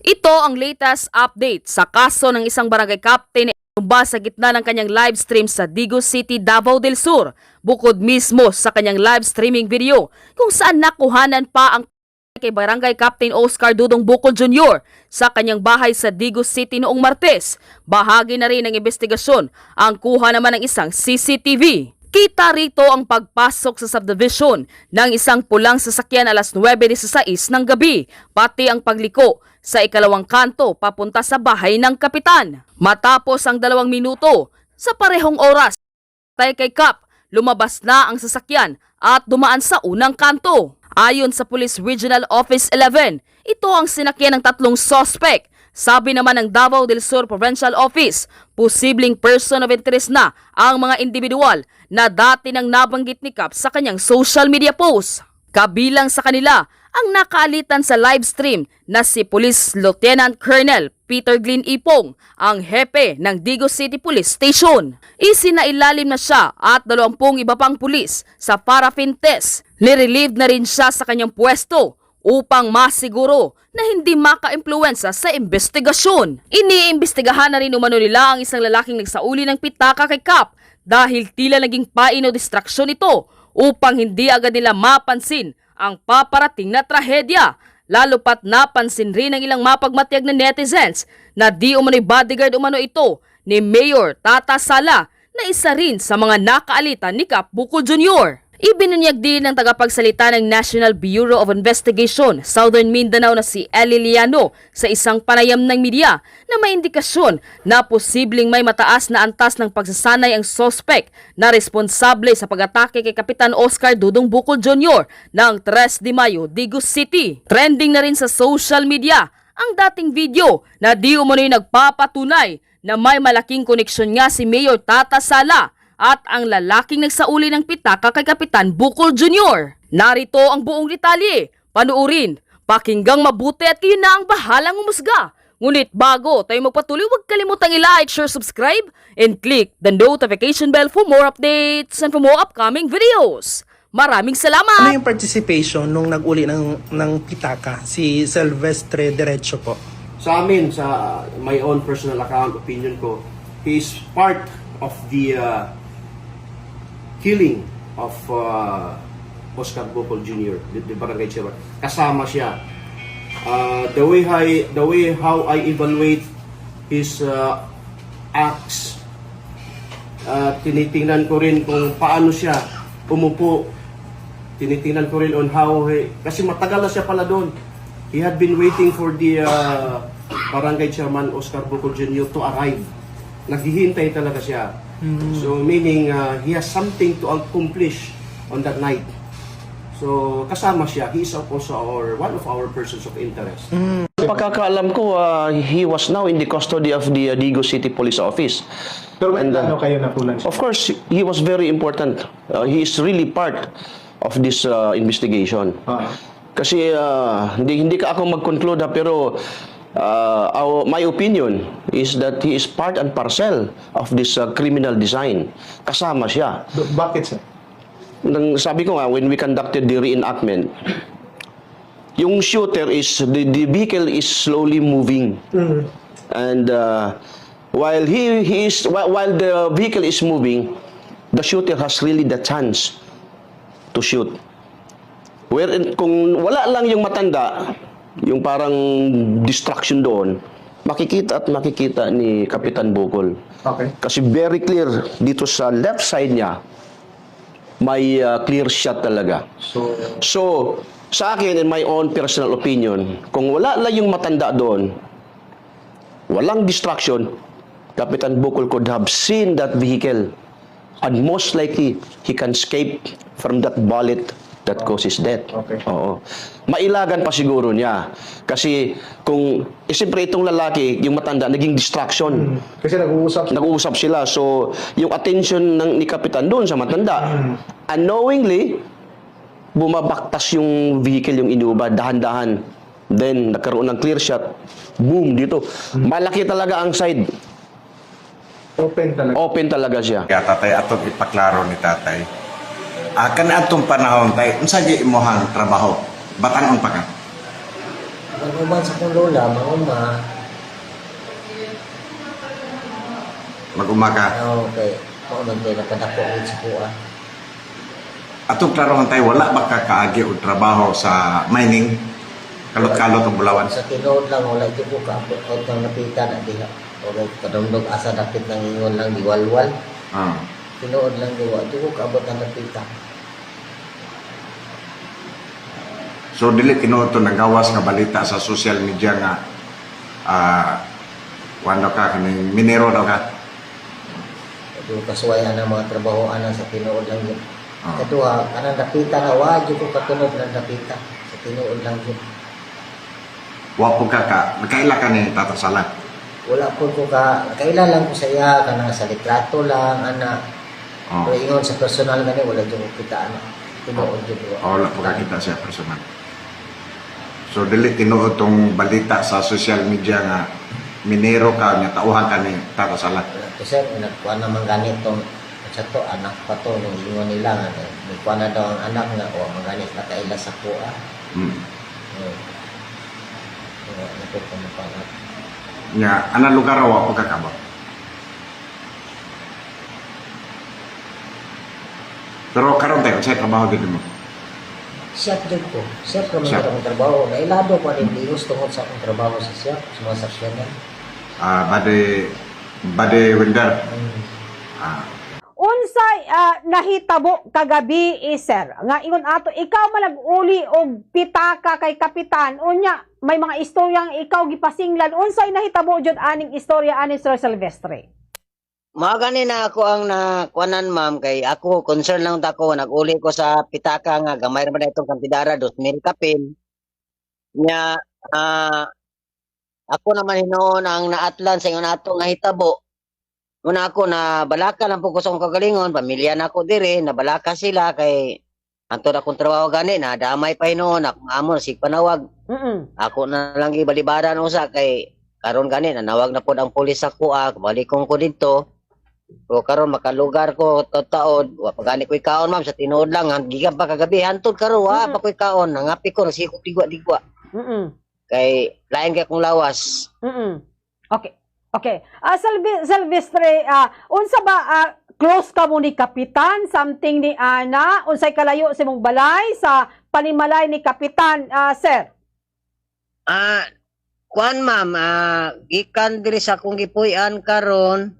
Ito ang latest update sa kaso ng isang barangay captain na itumba sa gitna ng kanyang live stream sa Digo City, Davao del Sur. Bukod mismo sa kanyang live streaming video kung saan nakuhanan pa ang kay Barangay Captain Oscar Dudong Bukol Jr. sa kanyang bahay sa Digo City noong Martes. Bahagi na rin ng investigasyon ang kuha naman ng isang CCTV. Kita rito ang pagpasok sa subdivision ng isang pulang sasakyan alas 9:16 ng gabi, pati ang pagliko sa ikalawang kanto papunta sa bahay ng kapitan. Matapos ang 2 minuto, sa parehong oras, kay Cap, lumabas na ang sasakyan at dumaan sa unang kanto. Ayon sa Police Regional Office 11, ito ang sinakyan ng 3 suspect. Sabi naman ng Davao del Sur Provincial Office, posibleng person of interest na ang mga individual na dati nang nabanggit ni Cap sa kanyang social media post. Kabilang sa kanila ang nakaalitan sa live stream na si Police Lieutenant Colonel Peter Glynn Ipong, ang hepe ng Digo City Police Station. Isinailalim na siya at 20 iba pang pulis sa paraffin test. Nirelieve na rin siya sa kanyang pwesto upang masiguro na hindi maka-impluwensa sa investigasyon. Iniimbestigahan na rin umano nila ang isang lalaking nagsauli ng pitaka kay Cap dahil tila naging pain o distraksyon ito upang hindi agad nila mapansin ang paparating na trahedya. Lalo pat napansin rin ng ilang mapagmatiyag na netizens na di umano'y bodyguard umano ito ni Mayor Tata Sala na isa rin sa mga nakaalitan ni Cap Bukol Jr. Ibinunyag din ng tagapagsalita ng National Bureau of Investigation Southern Mindanao na si Eli Liano sa isang panayam ng media na may indikasyon na posibleng may mataas na antas ng pagsasanay ang suspect na responsable sa pag-atake kay Kapitan Oscar Dudong Bukol Jr. ng 3 de Mayo, Digo City. Trending na rin sa social media ang dating video na di umano'y nagpapatunay na may malaking koneksyon nga si Mayor Tata Sala at ang lalaking nagsauli ng pitaka kay Kapitan Bukol Jr. Narito ang buong detalye. Panuorin, pakinggang mabuti at kayo na ang bahalang umusga. Ngunit bago tayo magpatuloy, huwag kalimutang i-like, share, subscribe, and click the notification bell for more updates and for more upcoming videos. Maraming salamat! Ano yung participation nung nag-uli ng pitaka? Si Silvestre Derecho po. Sa amin, sa my own personal account, opinion ko, he is part of the killing of Oscar Bukol Jr., the barangay chairman. Kasama siya. The way how I evaluate his acts, tinitingnan ko rin kung paano siya umupo. Tinitingnan ko rin on how kasi matagal na siya pala doon. He had been waiting for the barangay chairman Oscar Bukol Jr. to arrive. Naghihintay talaga siya. So meaning he has something to accomplish on that night. So kasama siya. He is also one of our persons of interest. Pagkakaalam ko, he was now in the custody of the Digo City Police Office. Pero ano kayo nakulan siya? Of course, he was very important. He is really part of this investigation. Kasi hindi ka ako mag-conclude pero my opinion is that he is part and parcel of this criminal design. Kasama siya. Bakit sir? Sabi ko nga, when we conducted the reenactment, yung shooter is, the vehicle is slowly moving. And while while the vehicle is moving, the shooter has really the chance to shoot. Wherein, kung wala lang yung matanda, yung parang distraction doon, makikita ni Kapitan Bukol. Okay. Kasi very clear, dito sa left side niya, may clear shot talaga. So, sa akin, in my own personal opinion, kung wala lang yung matanda doon, walang distraction, Kapitan Bukol could have seen that vehicle and most likely, he can escape from that bullet that causes death. Okay. Oo. Mailagan pa siguro niya. Kasi kung, siyempre itong lalaki, yung matanda, naging distraction. Kasi Nag-uusap sila. So, yung attention ni Kapitan doon sa matanda, unknowingly, bumabaktas yung vehicle, yung inuba, dahan-dahan. Then, nagkaroon ng clear shot. Boom, dito. Malaki talaga ang side. Open talaga siya. Kaya tatay, atong ipaklaro ni tatay. Kan atong panahon tay unsa di imohang trabaho? Batan-on pa ka? Mag-uman sa kong lola, mag-uma. Mag-uma ka. Okay. Mauman kayo napadako ulit sa kuha. Atong klarohan tayo, wala ba ka kaagi o trabaho sa mining? Kalot-kalot ang bulawan. Sa tinood lang, wala ito po kaapot o itong napitan na diha. O kadungdog asa dapit ng ingon lang diwalwal. Ah. Tinood lang diwa. Ito po kaabot ng napitan. So dili tinuod to nagawas nga balita sa social media nga wando ka kaning minero daw ka. Ito kasuwayan ng mga trabahoan sa tinood lang yun. Ah. Kaduha, kanang napitan na wadyo ko katunod ng napitan. Sa tinood lang yun. Wa po ka nakaila ka ni Tata Sala. Wala po ko kaila lang ko sa iya, kanang sa litrato lang, ana. Oh. Pero ingon sa personal gani, wala dyan ko kita, ana. Tinood yun. Oh, wala po ka kita siya personal. So dili tinuod tong balita sa social media nga minero ka nga tauhan ka ni Tata Sala. Ito sir, nagkuha naman ganit tong sa to, anak pa to, nung ingon nila nga, nagkuha na daw ang anak nga, o maganit na kaila sa kuha. Ito po na Nga ana lugar wa po ka kabot. Pero karon tayo sa trabaho gid mo. Chef din po. Chef kami Chef. akong trabaho. Nailado ko rin bios tungkol sa akong trabaho sa chef, sa mga sakyanan. Bade welder. Unsay nahitabo kagabi sir nga ingon ato ikaw malag-uli og pitaka kay kapitan unya may mga istoryang ikaw gipasinglan unsay nahitabo jud aning istorya ani Sir Silvestre. Mga na ako ang nakuanan ma'am kay ako concern lang ako nag-uli ko sa pitaka nga gamay ra man itong kantidara 2,000 kapin. Nya ako naman hinoon ang naatlan sa ingon ato nga hitabo. Una ako na balaka lang po ko sa akong kagalingon, pamilya na ako dire, nabalaka sila kay anto na akong trabaho gani na damay pa hinoon akong amon sig panawag. Ako na lang gibalibaran usa kay karon gani nanawag na pod ang pulis sa kuha, balikon ko didto. So karon makalugar ko taod, wa pa gani ko ikaon ma'am sa tinuod lang gikan pa kagabi hantod karon wa pa ko ikaon, nangapi ko nasikop digwa-digwa. Kay lain kay akong lawas. Okay. Okay. Silvestre, unsa ba close ka mo ni kapitan, something ni Ana, unsay kalayo sa imong balay sa panimalay ni kapitan, sir? Kuan ma'am, gikan diri sa akong gipuy-an karon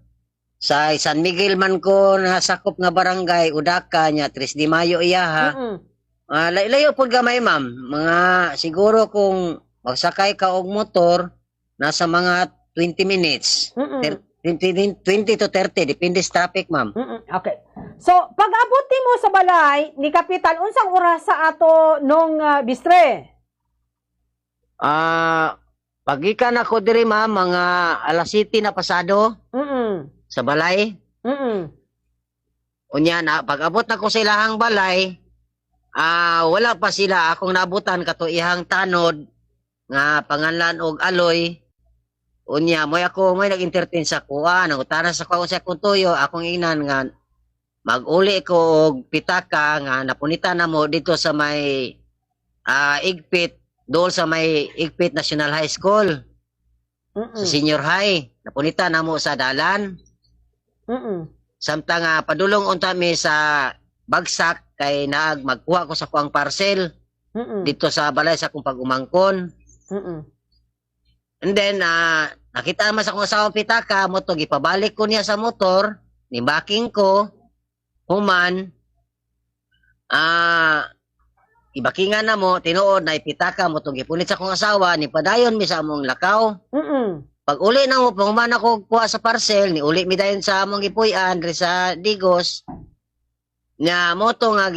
sa San Miguel man ko nasakop nga barangay Udaka nya 3 de Mayo iya ha. Layo pud gamay ma'am. Mga siguro kung magsakay ka og motor nasa mga 20 minutes. 20 to 30 depende sa traffic ma'am. Okay. So, pag-abuti mo sa balay ni kapitan unsang oras sa ato nung bistre? Pagikan ako diri ma'am mga alas 7 na pasado sa balay. Unya na pag-abot na ko sa ilahang balay, wala pa sila akong nabutan kato ihang tanod nga panganlan og Aloy. Unya moy ako may nag-entertain sa kuha, nangutana sa kuha sa akong tuyo, akong inan nga mag-uli ko og pitaka nga napunita na mo dito sa may Igpit, dool sa may Igpit National High School. Sa senior high, napunita na mo sa dalan. Samtang padulong unta mi sa bagsak kay magkuha ko sa kuang parcel dito sa balay sa akong pag-umangkon. And then nakita naman sa akong asawang pitaka mo to gipabalik ko niya sa motor, nibaking ko human ibakingan na mo tinuod na ipitaka mo to gipunit sa akong asawa ni padayon mi sa among lakaw. Pag uli na mo human ako kuha sa parcel ni uli mi dayon sa among gipuy-an diri sa Digos nya mo to nga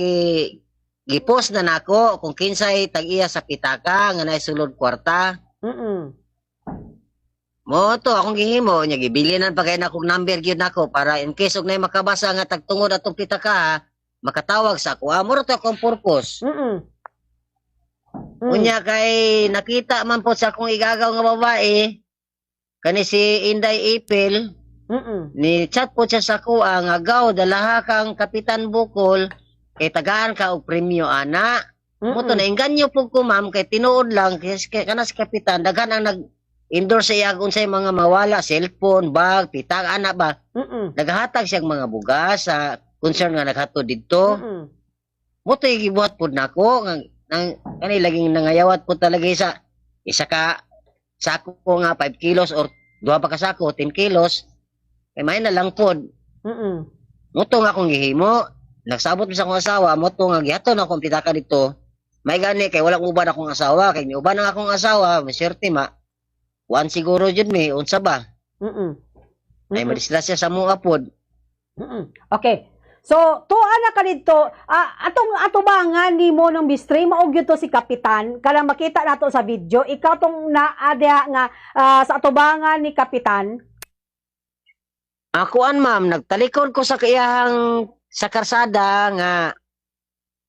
gipost na nako kung kinsay tag-iya sa pitaka nga naisulod kwarta. Mo to akong gihimo nya gibilinan pa kay nako number gyud nako para in case og nay makabasa nga tagtungod atong pitaka makatawag sa ako. Mo to akong purpose. Unya kay nakita man po sa akong igagaw nga babae kani si Inday Ipil. Ni chat po siya sa kuha nga gaw dalaha kang Kapitan Bukol kay tagaan ka og premyo ana. Moto na inganyo po ko ma'am kay tinuod lang kay kana si kapitan daghan ang nag-endorse sa iyang unsay mga mawala, cellphone, bag, pitang ana ba. Nagahatag siyang mga bugas sa concern nga naghatod didto. Moto gibuhat pud nako nang kani laging nangayawat po talaga isa ka sako ko nga 5 kilos or duha pa ka sako 10 kilos. Kay may na lang pod. Moto nga akong gihimo, nagsabot mi sa akong asawa, moto nga gihaton akong pitaka dito. May gani kay wala uban akong asawa, kay uban ang akong asawa, maserte ma. Wan siguro jud mi unsa ba? Ay madisgrasya sa mga pod. Okay. So, tuwa na ka dito, atong atubangan ni mo ng bistri, maog yun to si Kapitan, kala makita nato sa video, ikaw tong naadya nga sa atubangan ni Kapitan. Akuan ma'am, nagtalikod ko sa kayang sa karsada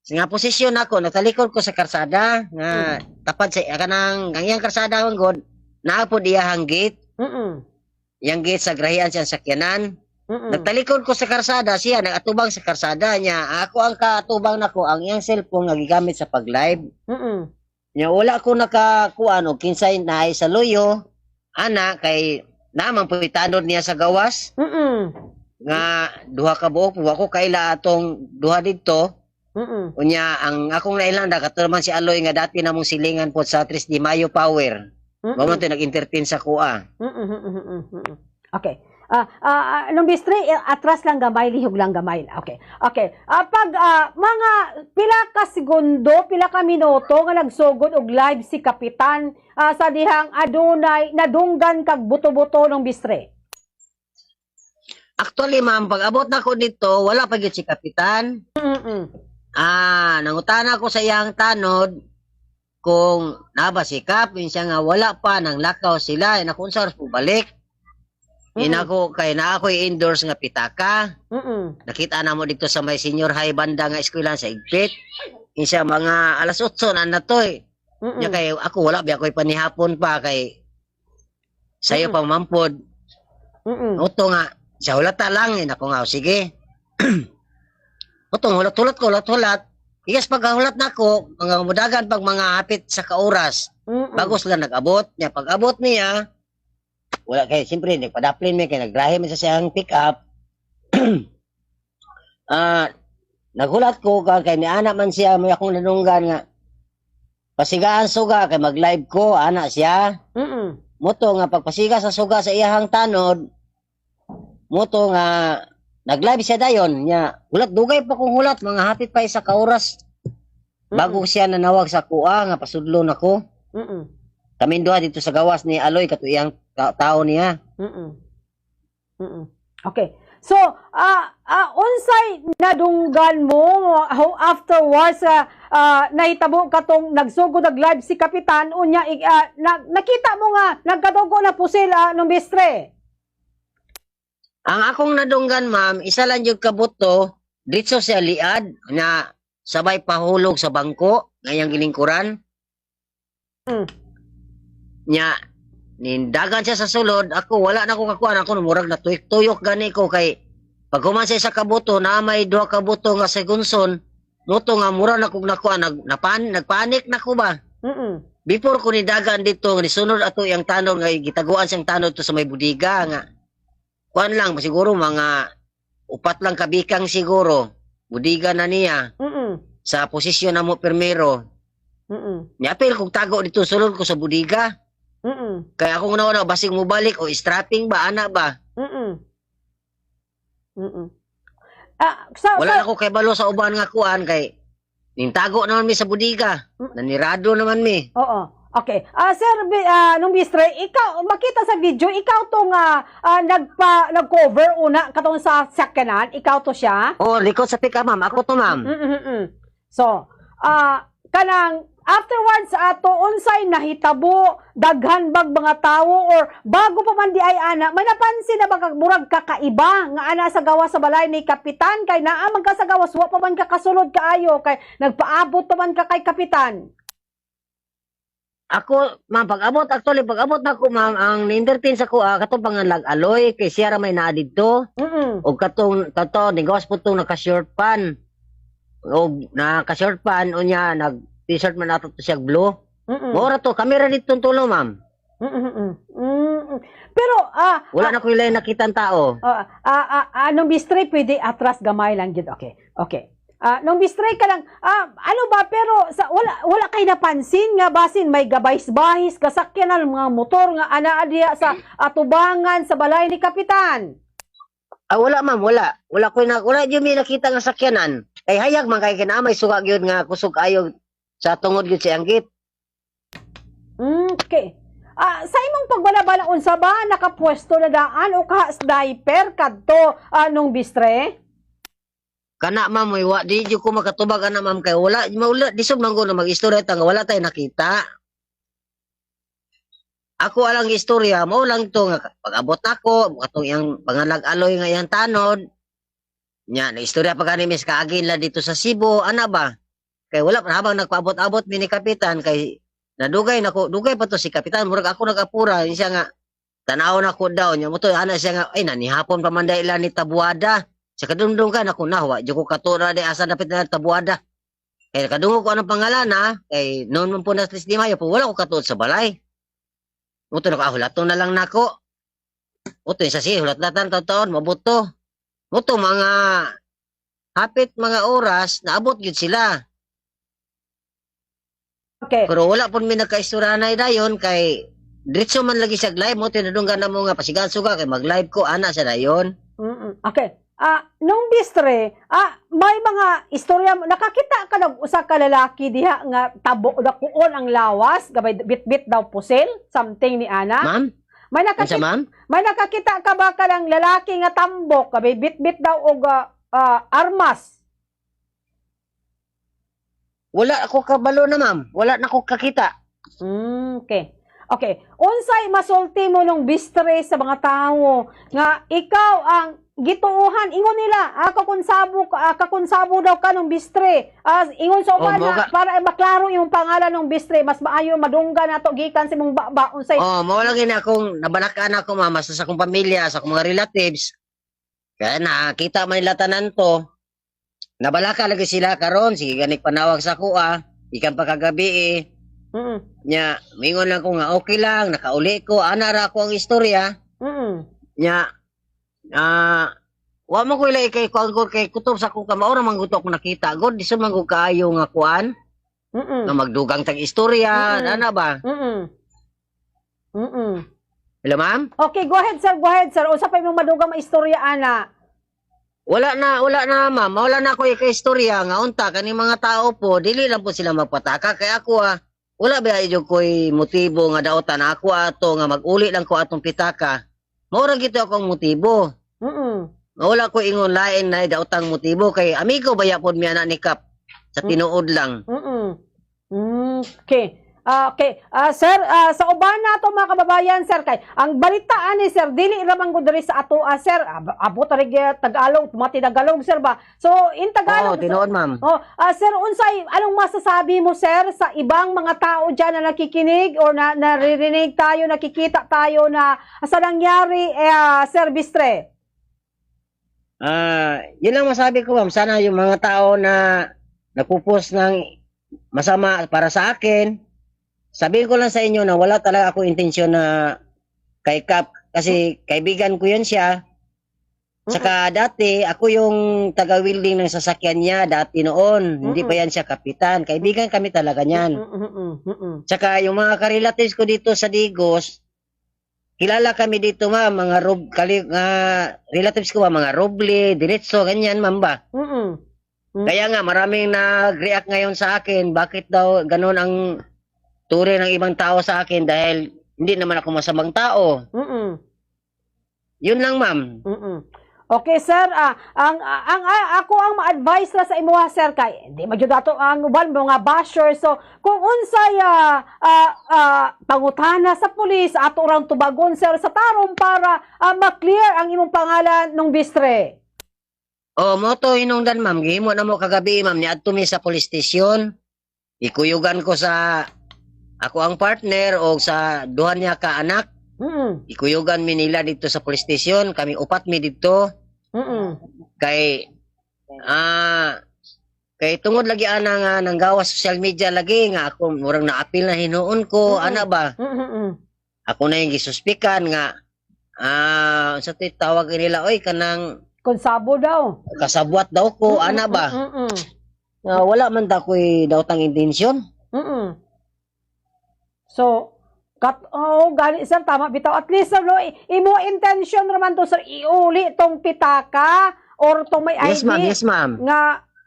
nga posisyon ako, nagtalikod ko sa karsada nga tapad sa kanang ang iyang karsada ang god, naapod iyahang gate. Yang gate sa grahian siyang sakyanan. Nagtalikod ko sa karsada, siya nagatubang sa karsada niya. Ako ang katubang nako ang iyang cellphone nga gigamit sa pag-live. Nya wala ko nakakuan og kinsay naay sa loyo. Ana kay namang pitanod niya sa gawas. Nga duha ka buok, wa ko kaila atong duha didto. Unya ang akong nailanda katulman si Aloy nga dati namong silingan po sa 3 de Mayo Power. Mao to nag-entertain sa kuha. Okay. Nung bistri, atras lang gamay, lihog lang gamay. Okay. Okay. Pag mga pila ka segundo, pila ka minuto nga nagsugod og live si Kapitan sa dihang adunay nadunggan kag buto-buto ng bistri. Actually ma'am, pag abot na ko dito, wala pa gyud si Kapitan. Nangutana ko sa iyang tanod kung nabasikap, siya nga wala pa nang lakaw sila, kung sa oras po balik. Inako kay na ako i-endorse nga pitaka. Nakita na mo dito sa may senior high banda nga eskwela sa Igpit. Insya mga alas 8 na natoy. Nya kay ako wala biya ko'y panihapon pa kay sayo pa mampod. Uto nga sa hulata lang ako nga sige. Utong hulat-hulat. Iyas paghulat nako mga mudagan pag mga hapit sa kauras. Bago sila nag-abot. Nya pag abot niya wala kay siyempre nagpadaplin mi kay nagrahe mi sa siyang pick up. Naghulat ko kay ni ana man siya may akong nanunggan nga pasigaan suga kay mag-live ko ana siya. Moto nga pagpasiga sa suga sa iyahang tanod. Moto nga nag-live siya dayon nya hulat dugay pa kong hulat mga hapit pa isa ka oras. Bago siya nanawag sa kuha nga pasudlon ako. Kami duha dito sa gawas ni Aloy katuyang tao niya. Okay. So, unsay nadunggan mo afterwards nahitabo katong nagsugod nag-live si Kapitan unya nakita mo nga nagkadugo na pusil nung bistre. Ang akong nadunggan ma'am, isa lang yung kabuto dito sa liad na sabay pahulog sa bangko ngayang gilingkuran. Nya nindagan siya sa sulod, ako wala na ko kakuan, ako murag na tuyok gani ko kay pag human sa isa kabuto na may duha kabuto nga segunson, moto nga mura na kog nakuan nagpanik na ko ba. Before ko nidagan dito ni sunod ato yang tanod nga gitaguan siyang tanod to sa may budiga nga. Kuan lang siguro mga 4 lang kabikang siguro. Budiga na niya. Sa posisyon na mo permero. Niapil kong tago dito sulod ko sa budiga. Kaya akong nauna, basing mo balik o strapping ba, ana ba? Wala na ko kay balo sa uban nga kuan kay nintago naman mi sa budiga. Nanirado naman mi. Oo. Okay. Sir, nung bistre, ikaw, makita sa video, ikaw tong nag-cover una katong sa sakyanan, ikaw to siya? Oo, likod sa pika ma'am, ako to ma'am. So, kanang afterwards ato unsay nahitabo daghan bag mga tawo or bago pa man di ay ana may napansin na bag murag kakaiba nga ana sa gawas sa balay ni Kapitan kay naa man ka sa gawas wa pa man ka kasulod kaayo kay nagpaabot pa man ka kay Kapitan. Ako, ma'am, pag-abot na ko, ma'am, ang na-entertain sa ko, katong pangalag Aloy, kay siya may naa dito. O katong, nigawas po itong naka-short pan. O naka-short pan, o niya, t-shirt man ato to siya blue. Mm-mm. Mora to, kamera dito tulo, ma'am. Mm-mm. Mm-mm. Pero, Wala na ko ilay nakita ang tao. nung bistray, pwede atras gamay lang yun. Okay. Okay. Nung bistray ka lang, ano ba, pero wala kayo napansin nga basin, may gabays-bahis, kasakyan ng mga motor nga anaadya sa atubangan sa balay ni Kapitan. Wala, ma'am, wala. Wala yung may nakita nga sakyanan. Kay hayag man kay kinamay suka gyud nga kusog ayo sa tungod gyud si Anggit. Okay. Sa imong pagbalabala unsa ba nakapwesto na daan o ka-sniper kadto nung bistray? Kana ma'am, wa di jud ko makatubag ana ma'am kay wala disod man ko na mag-istorya ta nga wala tay nakita. Ako alang istorya mo lang to nga pag-abot nako katong yang pangalag-aloy nga yang tanod. Nya na istorya pa gani mis kaagin la dito sa Cebu ana ba? Kay wala pa habang nagpaabot-abot mi ni Kapitan kay dugay pa to si Kapitan murag ako nagapura siya nga tanaw na ko daw nya mo to ana siya nga ay nanihapon pa man ila ni Tabuada. Sa kadungdung ka na kunawa, di ko katura di asa dapit na Tabuada. Kaya kadungo ko anong pangalan ha, kay noon mo po na 3 de Mayo, wala ko katuod sa balay. Muto na ko, hulaton na lang nako. Muto yung sasi, hulat-latan taon, mabuto. Muto mga hapit mga oras, naabot yun sila. Okay. Pero wala po may nagkaisturanay dayon, kay diretso man lagi siya live, muto tinadunggan na mo nga pasigan suga, kay mag-live ko, ana sa dayon. Okay. Nung bistray, may mga istorya, nakakita ka ng usa ka lalaki diha nga tabo na kuon ang lawas, gabay bit-bit daw pusil, something ni Ana. Ma'am? May Unsa, ma'am? nakakita ka ba ka ng lalaki nga tambok, gabay bit-bit daw og armas? Wala ako kabalo na ma'am, wala na ako kakita. Okay. Okay. Unsay masulti mo nung bistray sa mga tao nga ikaw ang gituuhan ingon nila kakunsabo daw ka nung bistray ingon sa uban para maklaro yung pangalan ng bistray mas maayo madungga nato gikan sa imong baba unsay mawala gina akong nabalakan ako mama sa akong pamilya sa akong mga relatives kaya nakita man nila tanan to nabalaka lagi sila karon sige ganik panawag sa kuha ikan pa kagabi nya mingon lang ko nga okay lang nakauli ko ana ra ko ang istorya nya wa man ko ilay kay kutob sa ko maura man gutok ko nakita god di man ko kaayo nga kuan nga magdugang tag istorya ana ba hello ma'am okay go ahead sir usa pa imong madugang maistorya ana wala na ma'am wala na ko kay istorya nga unta kani mga tao po dili lang po sila magpataka kay ako wala ba idyo ko'y motibo nga daotan ako ato nga mag-uli lang ko atong pitaka maura gito akong motibo. Wala ko ingon lain na daotang motibo kay amigo baya pod mi ana ni Kap sa tinuod lang. Okay. Okay. Sir, sa uban nato mga kababayan, sir, kay ang balitaan ni sir dili ra man gud diri sa ato, sir. Abot ra Tagalog, Tagalog, sir ba? So, in Tagalog. tinuod ma'am. Sir, unsay anong masasabi mo, sir, sa ibang mga tao diyan na nakikinig or na naririnig tayo, nakikita tayo na sa nangyari Sir Bistre? Yun lang masabi ko ma'am, sana yung mga tao na nagpo-post ng masama para sa akin, sabihin ko lang sa inyo na wala talaga ako intensyon na kay Kap kasi kaibigan ko yun siya. Saka dati ako yung taga-wielding ng sasakyan niya dati noon, hindi pa yan siya kapitan. Kaibigan kami talaga niyan. Saka yung mga ka-relatives ko dito sa Digos, kilala kami dito ma'am, mga relatives ko mga Roble, Diretso, ganyan ma'am ba? Kaya nga maraming nag-react ngayon sa akin, bakit daw ganun ang turi ng ibang tao sa akin dahil hindi naman ako masamang tao. Yun lang ma'am. Okay sir, ako ang ma-advise ra sa imo sir kay hindi magyud ato ang uban mga basher, so kung unsay pangutana sa pulis ato rang tubagon sir sa tarong para ma-clear ang imong pangalan nung Bistre. Mo to hinungdan ma'am, gihimo na mo kagabi ma'am niadto mi sa police station. Ikuyugan ko sa ako ang partner o sa duha niya ka anak. Ikuyugan mi nila dito sa police station, kami upat mi dito. Kay Kay tungod lagi ana nga nanggawa social media lagi nga ako murang naapil na hinuon ko, ana ba? Ako na yung gisuspikan nga sa tawag nila oy kanang Konsabo daw. kasabwat daw ko, ana ba? Nga wala man ta ko'y daotang intensyon. So, gani sir, tama bitaw. At least, no, imo intention naman to sir, iuli tong pitaka or tong may Yes ID. ma'am, yes ma'am. Nga,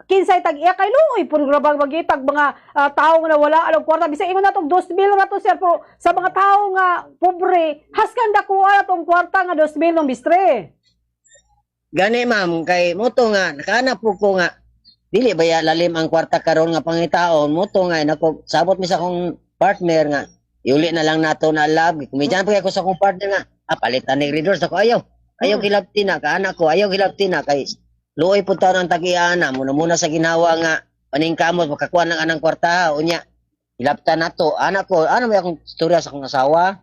kinsay tag-iya kay Luoy, puro grabang magitag mga tao nga wala alam kwarta. Bisa ingon na tong 2,000 na to sir, pero sa mga tao nga pobre, haskan dakuha na tong kwarta nga 2,000 ng bistre. Gani ma'am, kay moto nga, nakahanap po ko nga, dili ba ya lalim ang kwarta karon nga pangitaon, moto nga, nako, sabot mi sa akong partner nga, iuli na lang nato na lab, kumidyan po ako sa akong partner nga, palitan ni readers ako, ayaw kilapti na, kaanak ko, ayaw kilapti na, kay luoy po taon ang tag-iana, muna sa ginawa nga, paningkamot, makakuha ng anang kwarta, unya, hilapta na to, anak ko, ano may akong istorya sa akong asawa?